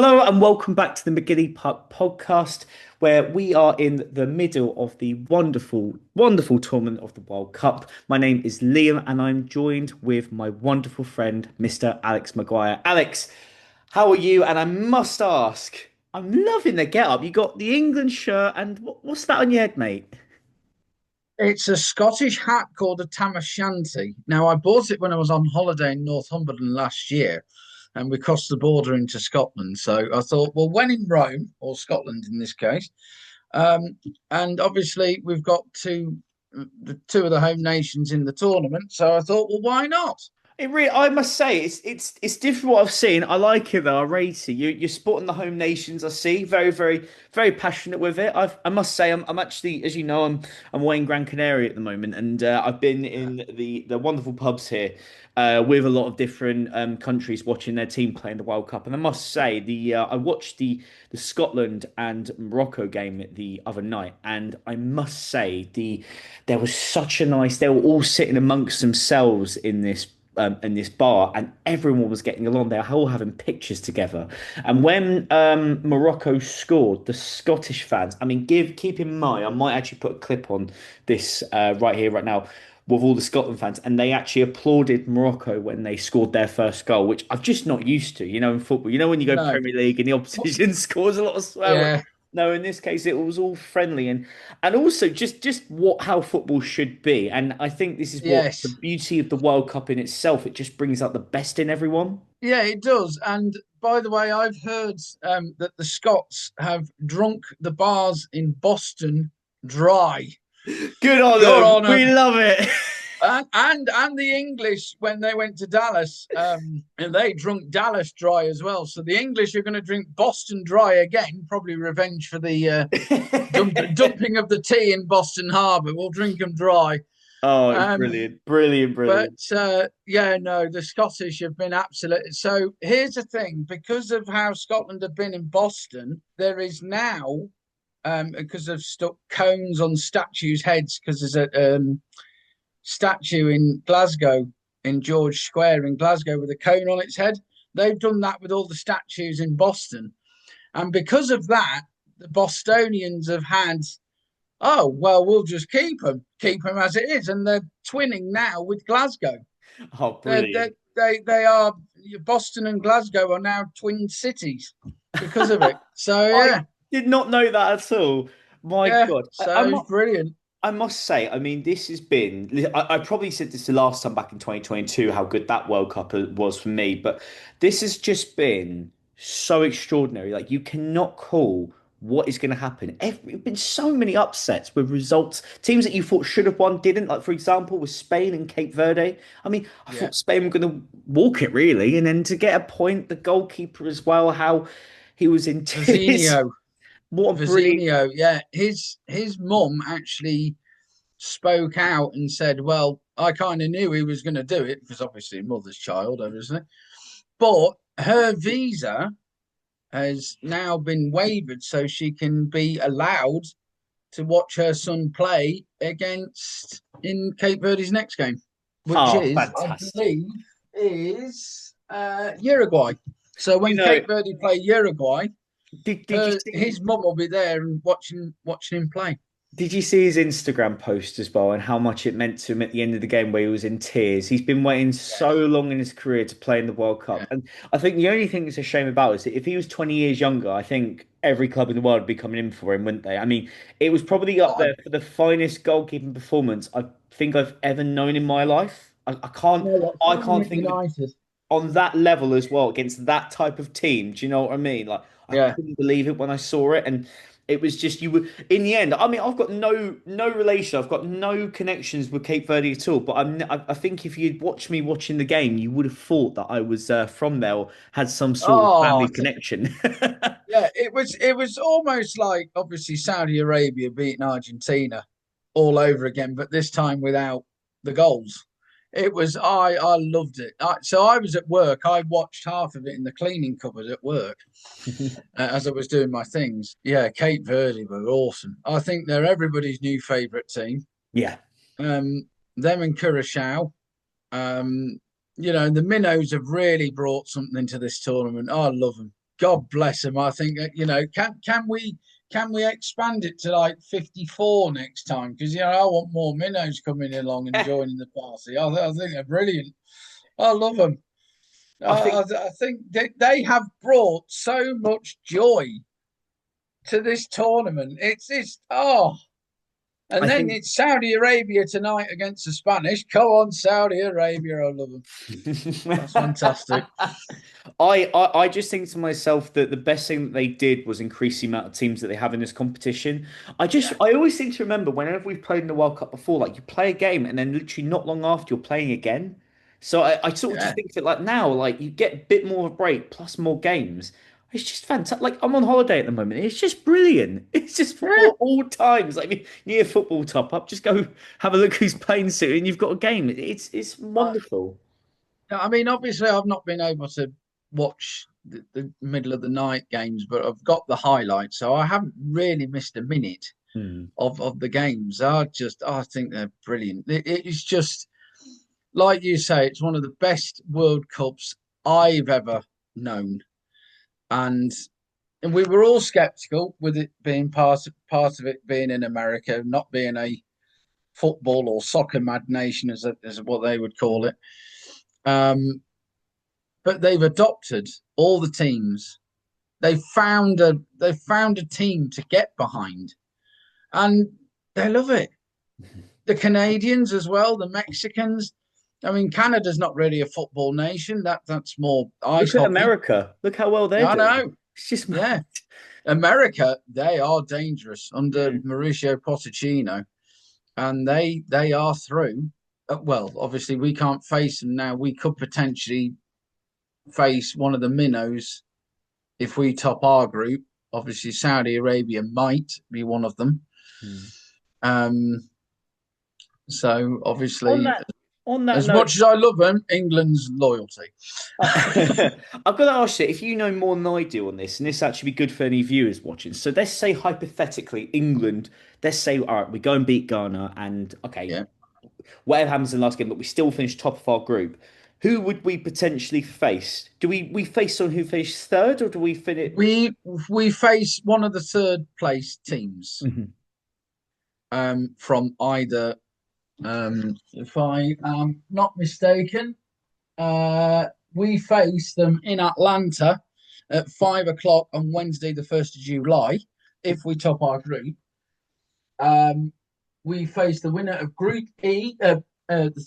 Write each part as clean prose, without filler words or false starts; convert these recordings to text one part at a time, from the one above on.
Hello and welcome back to the McGilli-Park podcast, where we are in the middle of the wonderful, wonderful tournament of the World Cup. My name is Liam and I'm joined with my wonderful friend, Mr. Alex Maguire. Alex, how are you? And I must ask, I'm loving the get-up. You got the England shirt and what's that on your head, mate? It's a Scottish hat called a tam o' shanty. Now, I bought it when I was on holiday in Northumberland last year, and we crossed the border into Scotland. So I thought, well, when in Rome, or Scotland in this case, um, and obviously we've got the two of the home nations in the tournament. So I thought, well, why not? I must say, it's different what I've seen. I like it though. I rate it. You're supporting the home nations. I see. Very, very, very passionate with it. I must say, I'm actually, as you know, I'm away in Gran Canaria at the moment, and I've been in the wonderful pubs here, with a lot of different countries watching their team playing the World Cup. And I must say, I watched the Scotland and Morocco game the other night, and I must say there was such a nice. They were all sitting amongst themselves in this bar, and everyone was getting along. They were all having pictures together. And when Morocco scored, the Scottish fans, I mean, keep in mind, I might actually put a clip on this right here, right now, with all the Scotland fans, and they actually applauded Morocco when they scored their first goal, which I'm just not used to, in football. You know, when you go No. Premier League and the opposition scores a lot of swearing. Yeah, No, in this case, it was all friendly and also just what how football should be. And I think this is what the yes. beauty of the World Cup in itself. It just brings out the best in everyone. Yeah, it does. And by the way, I've heard that the Scots have drunk the bars in Boston dry. Good on Good them. on We 'em. love it. And the English when they went to Dallas, and they drunk Dallas dry as well. So the English are going to drink Boston dry again, probably revenge for the dumping of the tea in Boston Harbour. We'll drink them dry. Oh, it's Um, brilliant. Brilliant, but brilliant. yeah, no, the Scottish have been absolute. So here's the thing: because of how Scotland have been in Boston, there is now because they've stuck cones on statues' heads because there's a statue in Glasgow, in George Square in Glasgow, with a cone on its head. They've done that with all the statues in Boston. And because of that, the Bostonians have had, oh, well, we'll just keep them as it is. And they're twinning now with Glasgow. Oh, They're, brilliant. they are, Boston and Glasgow are now twin cities because of it. So, I yeah, did not know that at all. My yeah. God. So it's brilliant. I must say, I mean, this has been. I probably said this the last time back in 2022, how good that World Cup was for me. But this has just been so extraordinary. Like, you cannot call what is going to happen. There've been so many upsets with results. Teams that you thought should have won didn't. Like, for example, with Spain and Cape Verde. I mean, I Yeah. thought Spain were going to walk it, really. And then to get a point, the goalkeeper as well, how he was in tears. Vizinho. What a brilliant. Vizinho, yeah. His mum actually spoke out and said, "Well, I kind of knew he was going to do it because obviously mother's child, obviously, but her visa has now been waived, so she can be allowed to watch her son play against in Cape Verde's next game, which Oh, is, I fantastic. believe, is Uruguay. So You when know, Cape Verde play Uruguay, did you her see? his mum will be there and watching him play. Did you see his Instagram post as well and how much it meant to him at the end of the game where he was in tears? He's been waiting so Yes. long in his career to play in the World Yeah. Cup. And I think the only thing that's a shame about it is that if he was 20 years younger, I think every club in the world would be coming in for him, wouldn't they? I mean, it was probably up Oh, there for the finest goalkeeping performance I think I've ever known in my life. I can't you know what? I From him can't at think of United. on that level as well against that type of team. Do you know what I mean? Like I Yeah. couldn't believe it when I saw it, and it was just you were in the end. I mean, I've got no relation, I've got no connections with Cape Verde at all. But I think if you'd watched me watching the game, you would have thought that I was from there or had some sort of Oh, family connection. yeah. It was almost like obviously Saudi Arabia beating Argentina all over again, but this time without the goals. It was I loved it. So I was at work. I watched half of it in the cleaning cupboard at work as I was doing my things. Yeah, Cape Verde were awesome. I think they're everybody's new favourite team. Yeah. Um, them and Curacao. The minnows have really brought something to this tournament. I love them. God bless them. I think can we expand it to like 54 next time? Because I want more minnows coming along and joining the party. I think they're brilliant. I love them. I think I think they have brought so much joy to this tournament. It's. And I then think it's Saudi Arabia tonight against the Spanish. Come on, Saudi Arabia. I love them. That's fantastic. I just think to myself that the best thing that they did was increase the amount of teams that they have in this competition. Yeah. I always seem to remember whenever we've played in the World Cup before, like you play a game and then literally not long after you're playing again. So I sort of just Yeah. think of it like now, like you get a bit more of a break plus more games. It's just fantastic. Like I'm on holiday at the moment. It's just brilliant. It's just Yeah. football all times. Like if you need a football top up, just go have a look who's playing soon and you've got a game. It's Uh, wonderful. I mean, obviously, I've not been able to watch the middle of the night games, but I've got the highlights, so I haven't really missed a minute Hmm. of the games. I think they're brilliant. It's just like you say, it's one of the best World Cups I've ever known, and we were all skeptical with it being part of it being in America, not being a football or soccer mad nation, as what they would call it. Um, but they've adopted all the teams. They found a team to get behind, and they love it. The Canadians as well, the Mexicans. I mean, Canada's not really a football nation. That's more ice Look at hockey. America. Look how well they're I doing. know. It's just mad. Yeah, America, they are dangerous under Mm. Mauricio Pochettino, and they are through. Well, obviously we can't face them now. We could potentially face one of the minnows if we top our group. Obviously, Saudi Arabia might be one of them. Mm. Um, so On obviously, that as note, much as I love them, England's loyalty. I've got to ask you if you know more than I do on this, and this actually be good for any viewers watching. So let's say hypothetically, England, let's say, all right, we go and beat Ghana, and okay, Yeah, whatever happens in the last game, but we still finish top of our group. Who would we potentially face? Do we face someone who finishes third, or do we finish? we we face one of the third place teams Mhm. from either. If I am not mistaken, we face them in Atlanta at 5 o'clock on Wednesday, the 1st of July. If we top our group, um, we face the winner of Group E, the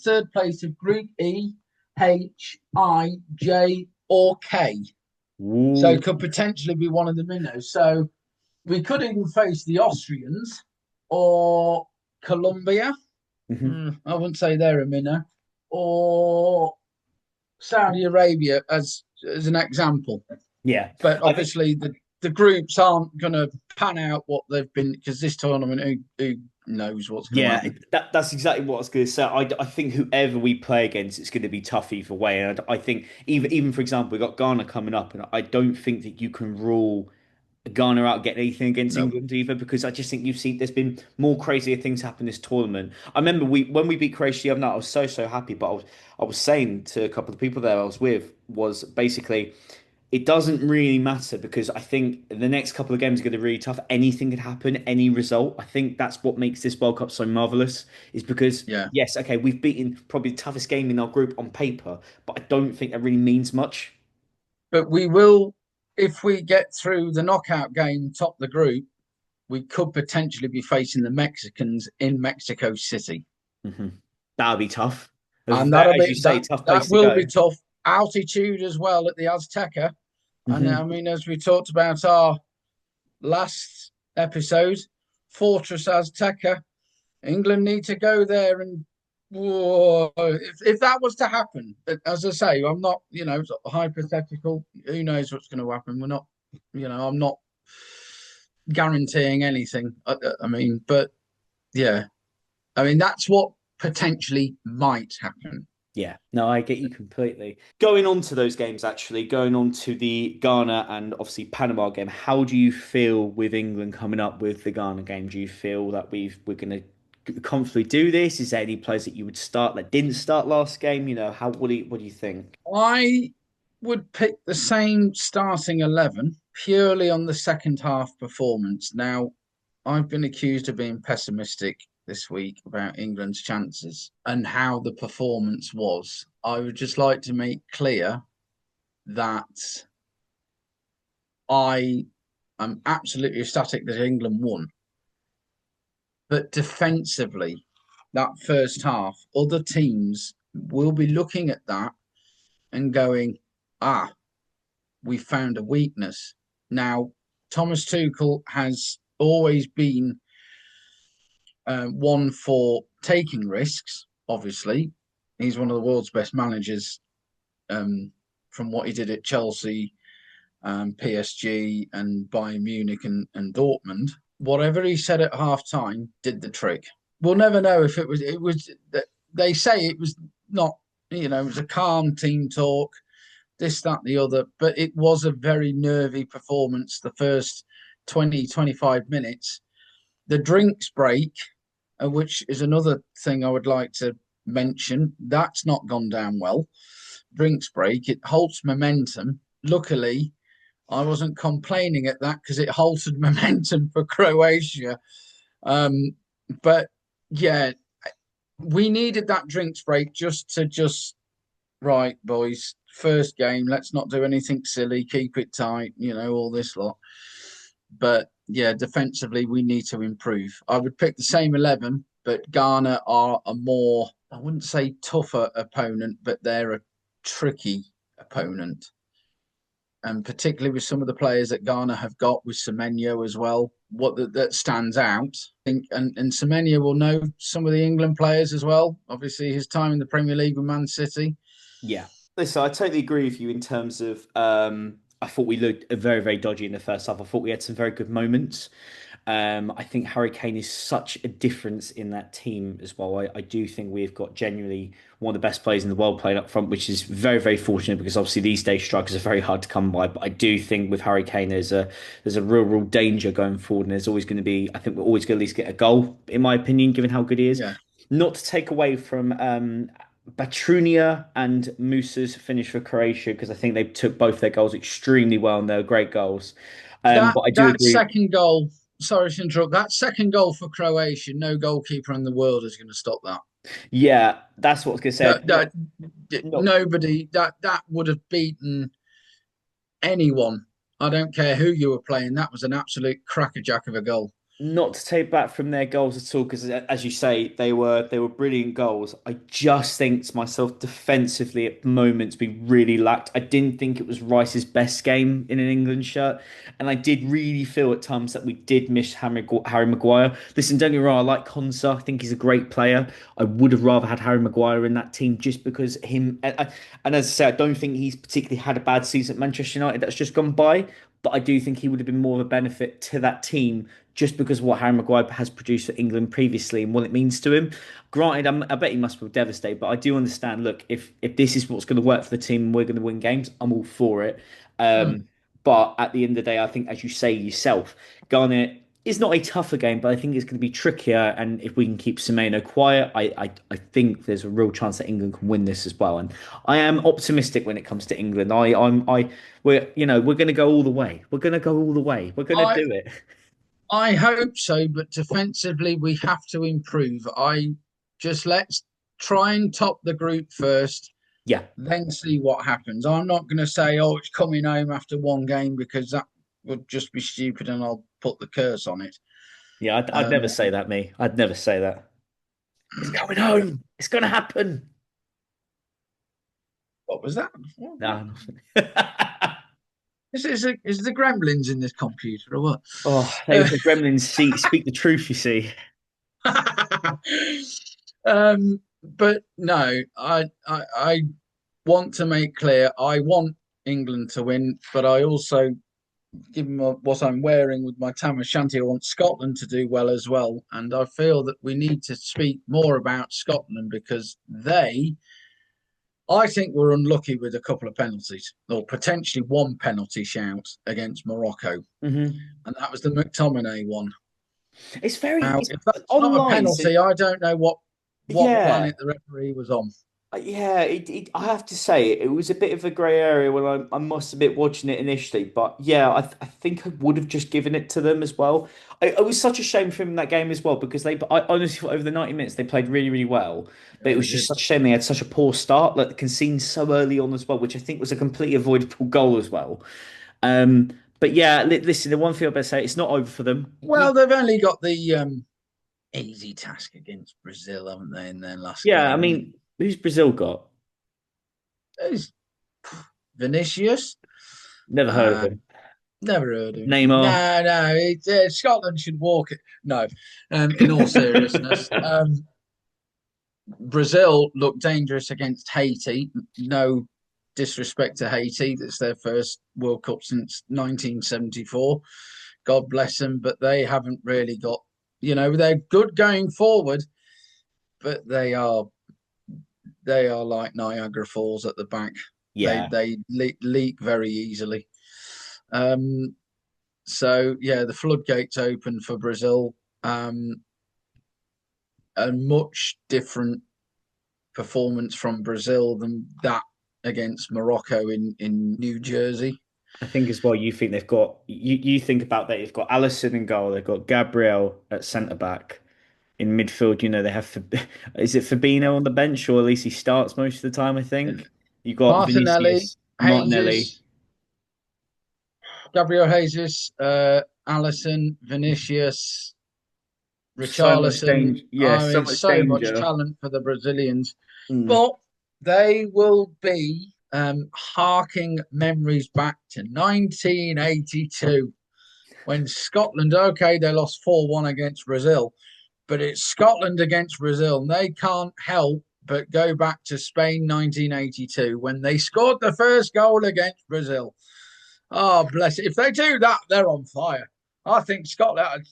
third place of Group E, H, I, J, or K. So Ooh. it could potentially be one of the minnows. So we could even face the Austrians or Colombia. Mhm. I wouldn't say they're a minnow. Or Saudi Arabia as an example. Yeah, But I think. obviously the groups aren't going to pan out what they've been because this tournament, who knows what's going to Yeah, happen? that's exactly what I was going to say. I think whoever we play against, it's going to be tough either way. And I think even for example, we got Ghana coming up, and I don't think that you can rule Ghana out getting anything against No, England either, because I just think you've seen there's been more crazier things happen this tournament. I remember we when we beat Croatia the other night, I was so happy, but I was saying to a couple of people there I was with was basically it doesn't really matter because I think the next couple of games are going to be really tough. Anything could happen, any result. I think that's what makes this World Cup so marvelous, is because yeah, yes, okay, we've beaten probably the toughest game in our group on paper, but I don't think that really means much. but we will if we get through the knockout game, top the group. We could potentially be facing the Mexicans in Mexico City, Hmm. That'll be tough. and that'll As be you say, that tough that place to will be go. tough. Altitude as well at the Azteca, and I Hmm. mean, as we talked about our last episode, Fortress Azteca. England need to go there and whoa, if that was to happen, as I say, I'm not, hypothetical. Who knows what's going to happen? We're not, I'm not guaranteeing anything. I mean, but yeah, I mean that's what potentially might happen. Yeah, no, I get you completely. Going on to those games, actually, going on to the Ghana and obviously Panama game, how do you feel with England coming up with the Ghana game? Do you feel that we're going to comfortably do this? Is there any players that you would start that didn't start last game? How what do you think? I would pick the same starting 11 purely on the second half performance. Now, I've been accused of being pessimistic this week about England's chances and how the performance was. I would just like to make clear that I am absolutely ecstatic that England won. But defensively, that first half, other teams will be looking at that and going, ah, we found a weakness. Now, Thomas Tuchel has always been one for taking risks, obviously. He's one of the world's best managers from what he did at Chelsea, PSG, and Bayern Munich and Dortmund. Whatever he said at half time did the trick. We'll never know if it was, they say it was not, it was a calm team talk, this, that, the other, but it was a very nervy performance the first 20, 25 minutes. The drinks break, which is another thing I would like to mention, that's not gone down well. Drinks break, it halts momentum. Luckily, I wasn't complaining at that because it halted momentum for Croatia. But yeah, we needed that drinks break just right, boys. First game, let's not do anything silly. Keep it tight, all this lot. But yeah, defensively, we need to improve. I would pick the same 11, but Ghana are a more, I wouldn't say tougher opponent, but they're a tricky opponent. And particularly with some of the players that Ghana have got with Semenyo as well, that stands out. I think, and Semenyo will know some of the England players as well. Obviously, his time in the Premier League with Man City. Yeah. Listen, I totally agree with you in terms of I thought we looked very, very dodgy in the first half. I thought we had some very good moments. I think Harry Kane is such a difference in that team as well. I do think we've got genuinely one of the best players in the world playing up front, which is very, very fortunate because obviously these days strikers are very hard to come by. But I do think with Harry Kane, there's a real, real danger going forward, and there's always going to be. I think we're always going to at least get a goal, in my opinion, given how good he is. Yeah, Not to take away from Batrunia and Musa's finish for Croatia because I think they took both their goals extremely well and they were great goals. that But I do that agree. second goal. Sorry to interrupt. That second goal for Croatia, no goalkeeper in the world is going to stop that. Yeah, that's what I was going to say. That, that Not nobody that would have beaten anyone. I don't care who you were playing. That was an absolute crackerjack of a goal. not to take back from their goals at all, because as you say, they were brilliant goals. I just think to myself defensively at moments we really lacked. I didn't think it was Rice's best game in an England shirt, and I did really feel at times that we did miss Harry Maguire. Listen, don't get me wrong, I like Konsa. I think he's a great player. I would have rather had Harry Maguire in that team just because him. And as I say, I don't think he's particularly had a bad season at Manchester United that's just gone by. But I do think he would have been more of a benefit to that team just because of what Harry Maguire has produced for England previously and what it means to him. Granted, I bet he must be devastated, but I do understand. Look, if this is what's going to work for the team and we're going to win games, I'm all for it. Mm. But at the end of the day, I think, as you say yourself, Garnet is not a tougher game, but I think it's going to be trickier. And if we can keep Semenyo quiet, I think there's a real chance that England can win this as well. And I am optimistic when it comes to England. We're going to go all the way. We're going to go all the way. We're going to I do it. I hope so, but defensively we have to improve. I just let's try and top the group first, Yeah, then see what happens. I'm not going to say, oh, it's coming home after one game because that would just be stupid, and I'll put the curse on it. yeah. I'd Um, never say that, me. I'd never say that. It's coming home. It's going to happen. what was that? No, nothing. Is the gremlins in this computer or what? Oh, Uh, the Gremlins speak the truth. You see. but no, I want to make clear I want England to win, but I also, given what I'm wearing with my tam O'Shanter, I want Scotland to do well as well. And I feel that we need to speak more about Scotland because I think, were unlucky with a couple of penalties, or potentially one penalty shout against Morocco, Hmm. and that was the McTominay one. Now, It's if that's not a online. So penalty, I don't know what yeah. planet the referee was on. Yeah, I have to say it was a bit of a grey area when I must admit watching it initially, but yeah, I think I would have just given it to them as well. It was such a shame for them in that game as well because I honestly thought over the 90 minutes they played really, really well, but Yeah, it they was just did. such a shame they had such a poor start, like conceding so early on as well, which I think was a completely avoidable goal as well. But yeah, listen, the one thing I better say, it's not over for them. Well, they've only got the easy task against Brazil, haven't they, in their last Yeah, I game? mean, who's Brazil got? It's Vinicius. Never heard of Um, him. Never heard of him. Neymar. No, no, Scotland should walk it. No, in all seriousness, Brazil looked dangerous against Haiti. No disrespect to Haiti, that's their first World Cup since 1974. God bless them, but they haven't really got. They're good going forward, but they are like Niagara Falls at the back. They Yeah. they leak very easily. Um, So yeah, the floodgates open for Brazil. Um, a much different performance from Brazil than that against Morocco in New Jersey. I think as well, you think they've got you think about that. You've got Allison in goal. They've got Gabriel at centre back. In midfield, they have is it Fabinho on the bench, or at least he starts most of the time, I think. You got Martinelli, Vinicius, Martinelli, Jesus, Gabriel Jesus, Allison, Vinicius, so much Richarlison. danger. Yeah, I so mean, much so much danger. talent for the Brazilians, Mm. but they will be harking memories back to 1982 when Scotland, okay, they lost 4-1 against Brazil, but it's Scotland against Brazil. And they can't help but go back to Spain 1982 when they scored the first goal against Brazil. Oh, bless it. If they do that, they're on fire. I think Scotland,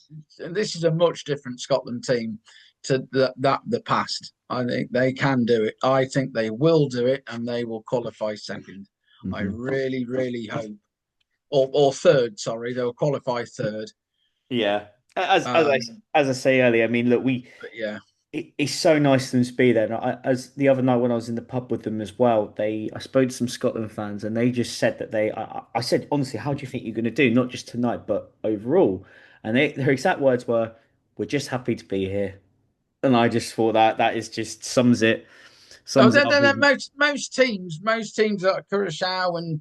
this is a much different Scotland team to the past. I think they can do it. I think they will do it and they will qualify second. I Hmm. really, really hope. Or third, sorry, they'll qualify third. Yeah, Um, as I say earlier, I mean, look, but yeah. it's so nice of them to be there. And as the other night when I was in the pub with them as well, I spoke to some Scotland fans, and they just said that I said honestly, how do you think you're going to do? Not just tonight, but overall. And their exact words were, "We're just happy to be here." And I just thought that is just Oh, sums it up. most teams like Curacao and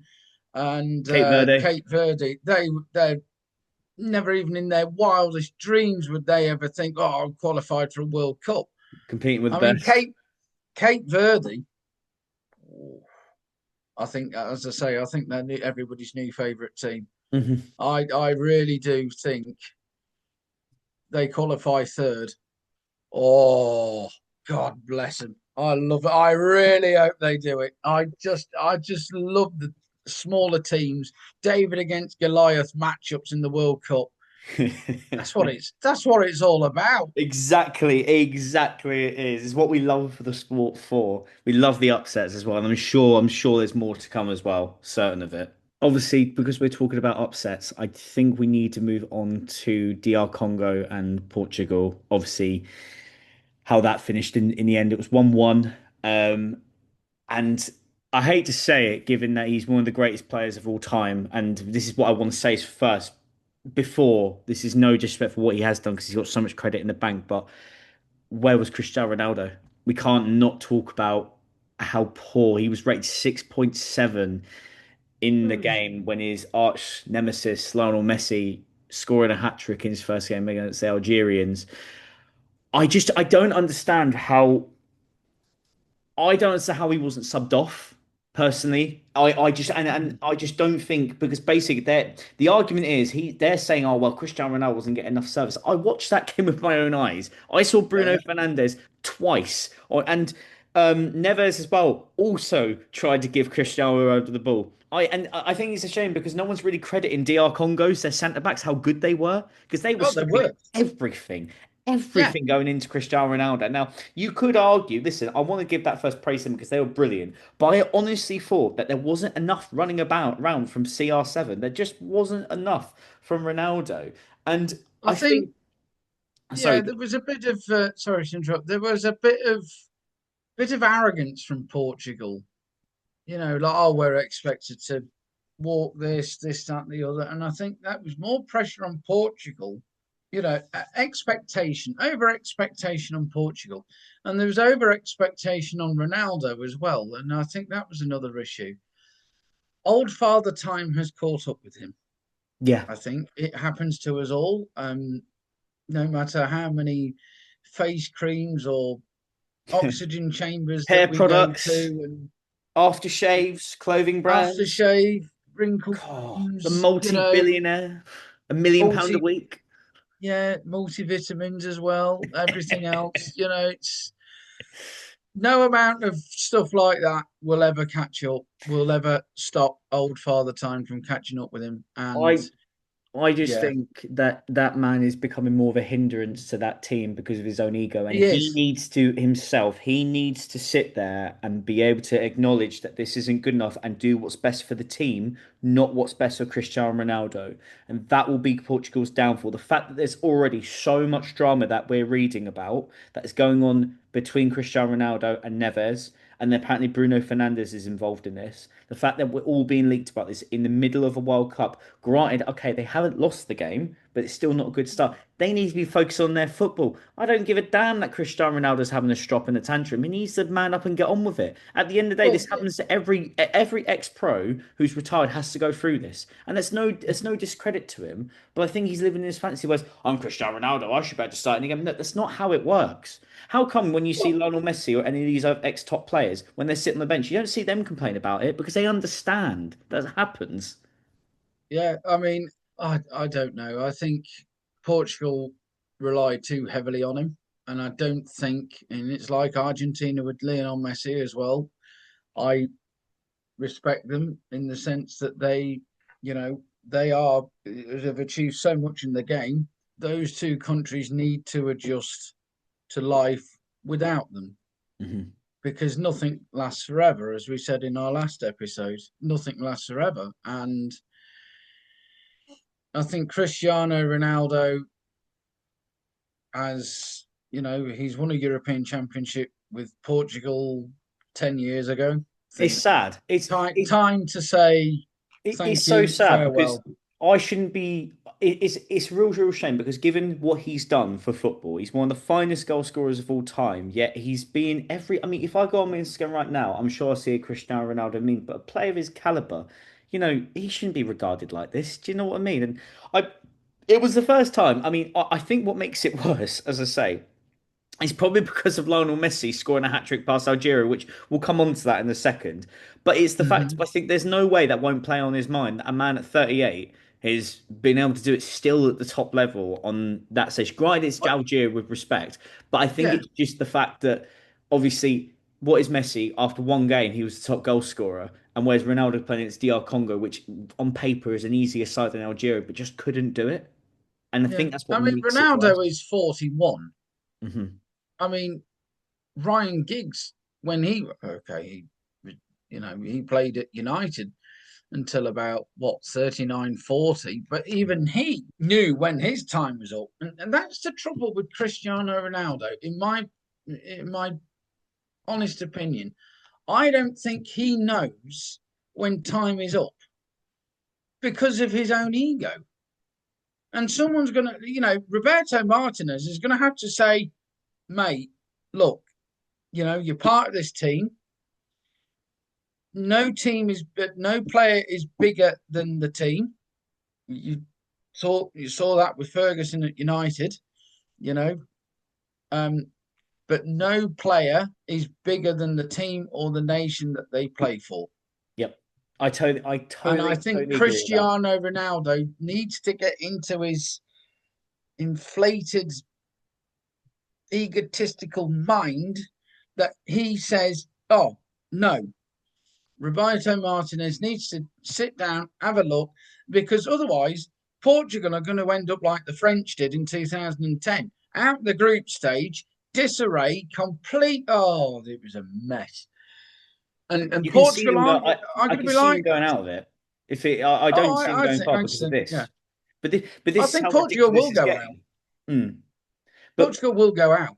Cape Verde Cape Verde, they're never even in their wildest dreams would they ever think, "Oh, I'm qualified for a World Cup." competing with the I mean, best. Cape Verde. I think, as I say, I think they're everybody's new favourite team. Hmm. I really do think they qualify third. Oh, God bless them. I love it. I really hope they do it. I just love the smaller teams. David against Goliath matchups in the World Cup. That's what it's all about. Exactly it is. It's what we love for the sport for. We love the upsets as well, and I'm sure there's more to come as well, certain of it. Obviously, because we're talking about upsets, I think we need to move on to DR Congo and Portugal. Obviously, how that finished in the end, it was 1-1. And I hate to say it, given that he's one of the greatest players of all time, and this is what I want to say first. Before, this is no disrespect for what he has done because he's got so much credit in the bank, but where was Cristiano Ronaldo? We can't not talk about how poor he was rated 6.7 in the game when his arch nemesis Lionel Messi scoring a hat trick in his first game against the Algerians. I don't understand how I don't understand how he wasn't subbed off. Personally, I just and I just don't think because basically the argument is they're saying, oh well, Cristiano Ronaldo wasn't getting enough service. I watched that game with my own eyes. I saw Bruno Yeah. Fernandes twice, and Neves as well also tried to give Cristiano Ronaldo the ball. I think it's a shame because no one's really crediting DR Congo's their centre backs how good they were because they were Oh, they stopping were. everything, Yeah. everything going into Cristiano Ronaldo. Now you could argue, listen, I want to give that first praise to them because they were brilliant, but I honestly thought that there wasn't enough running about around from CR7. There just wasn't enough from Ronaldo, and I I think, think, yeah, sorry, there was a bit of, sorry to interrupt, there was a bit of bit of arrogance from Portugal. Like, oh, we're expected to walk this, that, and the other. And I think that was more pressure on Portugal, expectation, over expectation on Portugal. And there was over expectation on Ronaldo as well. And I think that was another issue. Old Father Time has caught up with him. Yeah. I think it happens to us all. No matter how many face creams or oxygen chambers that Hair we go products, to, and aftershaves, clothing brands. aftershave, wrinkle God, the creams, multi-billionaire, £1 million a multi week. yeah, multivitamins as well, everything else. It's no amount of stuff like that will ever catch up, will ever stop old Father Time from catching up with him. And I I just yeah, think that that man is becoming more of a hindrance to that team because of his own ego, and he he is. needs to himself. He needs to sit there and be able to acknowledge that this isn't good enough and do what's best for the team, not what's best for Cristiano Ronaldo. And that will be Portugal's downfall. The fact that there's already so much drama that we're reading about that is going on between Cristiano Ronaldo and Neves, and apparently Bruno Fernandes is involved in this. The fact that we're all being leaked about this in the middle of a World Cup. Granted, okay, they haven't lost the game, but it's still not a good start. They need to be focused on their football. I don't give a damn that Cristiano Ronaldo's having a strop in a tantrum. He needs to man up and get on with it. At the end of the day, Well, this happens to every ex-pro who's retired has to go through this, and it's no discredit to him. But I think he's living in his fantasy where I'm Cristiano Ronaldo. I should be able to start again. No, that's not how it works. How come when you see well, Lionel Messi or any of these other ex-top players, when they sit on the bench, you don't see them complain about it because they understand that happens. yeah. I mean, I don't know. I think Portugal relied too heavily on him, and I don't think, and it's like Argentina with Lionel Messi as well. I respect them in the sense that they are have achieved so much in the game. Those two countries need to adjust to life without them, Mhm. because nothing lasts forever, as we said in our last episode. Nothing lasts forever, and I think Cristiano Ronaldo, as he's won a European Championship with Portugal 10 years ago. I It's think sad. time to say It's thank so you, sad because farewell. I shouldn't be. It's a real shame because given what he's done for football, he's one of the finest goal scorers of all time. Yet he's been every. I mean, if I go on my Instagram right now, I'm sure I see a Cristiano Ronaldo meme. But a player of his caliber, he shouldn't be regarded like this. Do you know what I mean? And I, it was the first time. I mean, I think what makes it worse, as I say, it's probably because of Lionel Messi scoring a hat-trick past Algeria, which we'll come on to that in a second. But it's the fact, Mm-hmm. I think there's no way that won't play on his mind that a man at 38 has been able to do it still at the top level on that stage. Granted, it's Algeria with respect, but I think Yeah, it's just the fact that obviously, what is Messi after one game, he was the top goal scorer, and whereas Ronaldo playing against DR Congo, which on paper is an easier side than Algeria, but just couldn't do it. And I yeah. think that's what I mean, makes it worse. Ronaldo is 41. Hmm. I mean, Ryan Giggs, when he played at United until about what 39, 40. But even he knew when his time was up, and that's the trouble with Cristiano Ronaldo. In my honest opinion, I don't think he knows when time is up because of his own ego. And someone's gonna, Roberto Martinez is gonna have to say, mate, look, you're part of this team. No player is bigger than the team. You saw that with Ferguson at United, you know. Um, but no player is bigger than the team or the nation that they play for. Yep. I And I totally, think totally agree with that. Cristiano Ronaldo needs to get into his inflated, egotistical mind that he says, "Oh no, Roberto Martinez needs to sit down, have a look, because otherwise Portugal are going to end up like the French did in 2010, out the group stage, disarray, complete. Oh, it was a mess. And You can see Portugal them go. are I going to can be see like them going that. out of it. If it, I Oh, don't see them I going think, far I because of think, yeah. this. But this I is think how Portugal ridiculous will it's go out. getting. Mm. But Portugal will go out.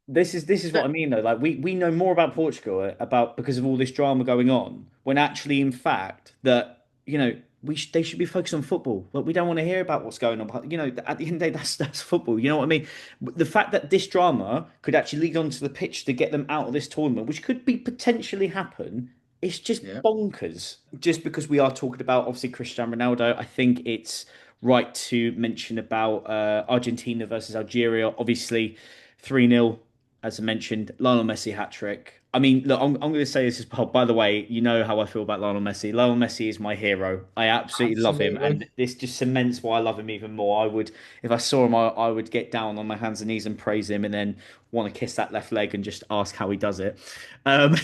this is what I mean though. Like we know more about Portugal about because of all this drama going on, when actually in fact that they should be focused on football. Like we don't want to hear about what's going on. But, at the end of the day, that's football. You know what I mean? The fact that this drama could actually lead onto the pitch to get them out of this tournament, which could be potentially happen, it's just Yeah, bonkers. Just because we are talking about obviously Cristiano Ronaldo, I think it's right to mention about Argentina versus Algeria. Obviously, 3-0 as I mentioned, Lionel Messi hat trick. I mean, look, I'm going to say this as well. By the way, you know how I feel about Lionel Messi. Lionel Messi is my hero. I absolutely love him, absolutely. and this just cements why I love him even more. I would, if I saw him, I would get down on my hands and knees and praise him, and then want to kiss that left leg and just ask how he does it. Um,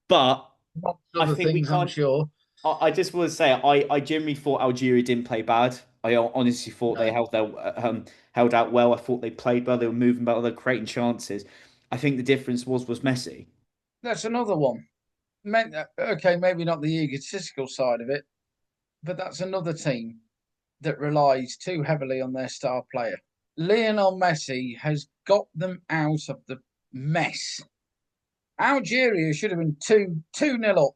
but Lots of I other think we things, I'm can't. sure. I just want to say I genuinely thought Algeria didn't play bad. I honestly thought they No, held out well. I thought they played well. They were moving well. They were creating chances. I think the difference was Messi. that's another one. Okay, maybe not the egotistical side of it, but that's another team that relies too heavily on their star player. Lionel Messi has got them out of the mess. Algeria should have been 2-0 up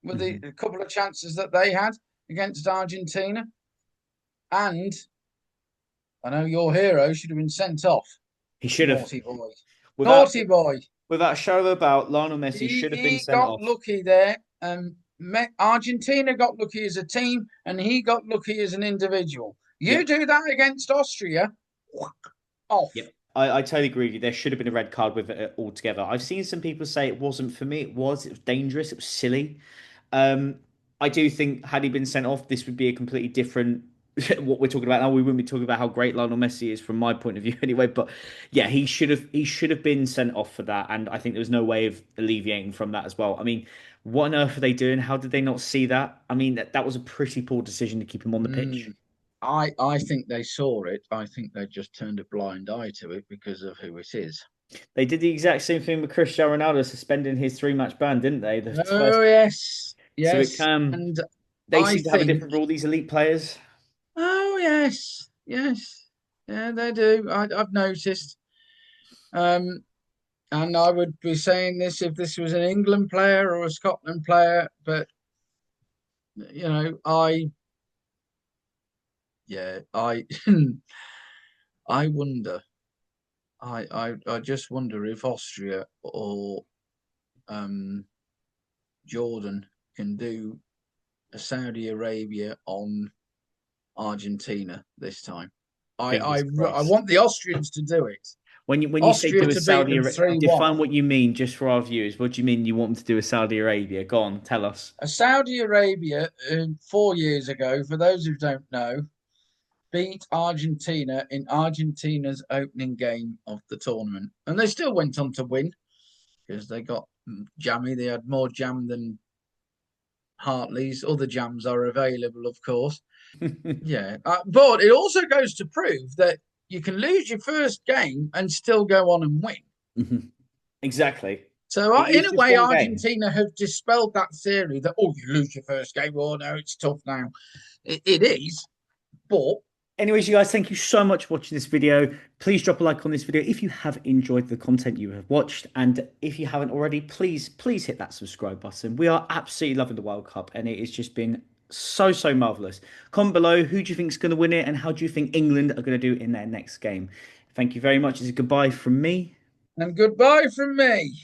with the Mhm. a couple of chances that they had against Argentina. And I know your hero should have been sent off. He should have, Naughty boy. without Naughty boy. without a shadow of a doubt, Lionel Messi He, should have been he sent got off. lucky there. Argentina got lucky as a team, and he got lucky as an individual. You Yep. do that against Austria, off. Yep. I totally agree with you. There should have been a red card with it altogether. I've seen some people say it wasn't for me. It was. It was dangerous. It was silly. Um, I do think had he been sent off, this would be a completely different what we're talking about now. We wouldn't be talking about how great Lionel Messi is from my point of view anyway. But yeah, he should have been sent off for that, and I think there was no way of alleviating from that as well. I mean, what on earth are they doing? How did they not see that? I mean, that was a pretty poor decision to keep him on the pitch. Mm. I think they saw it. I think they just turned a blind eye to it because of who it is. They did the exact same thing with Cristiano Ronaldo suspending his 3-match ban, didn't they? The first, Oh yes, so it yes, can. and They I seem to have a think. different rule. These elite players. Oh yes, yes, yeah, they do. I've noticed. Um, and I would be saying this if this was an England player or a Scotland player, but I yeah, I I wonder. I just wonder if Austria or um Jordan can do a Saudi Arabia on Argentina this time. I I Fingers I crossed. want the Austrians to do it. When you say Austria do a to beat Saudi them Arabia, 3-1. define what you mean just for our viewers. What do you mean you want them to do a Saudi Arabia? Go on, tell us. Saudi Arabia, 4 years ago, for those who don't know, beat Argentina in Argentina's opening game of the tournament. And they still went on to win because they got jammy. They had more jam than Hartley's. Other jams are available, of course. Yeah. But it also goes to prove that you can lose your first game and still go on and win. Mhm. Exactly. So, It in is a just way, one game. Argentina have dispelled that theory that, oh, you lose your first game. Oh, no, it's tough now. It is. But Anyways, you guys, thank you so much for watching this video. Please drop a like on this video if you have enjoyed the content you have watched. And if you haven't already, please hit that subscribe button. We are absolutely loving the World Cup, and it has just been so marvelous. Comment below who do you think is going to win it, and how do you think England are going to do in their next game. Thank you very much. It's a goodbye from me. and goodbye from me.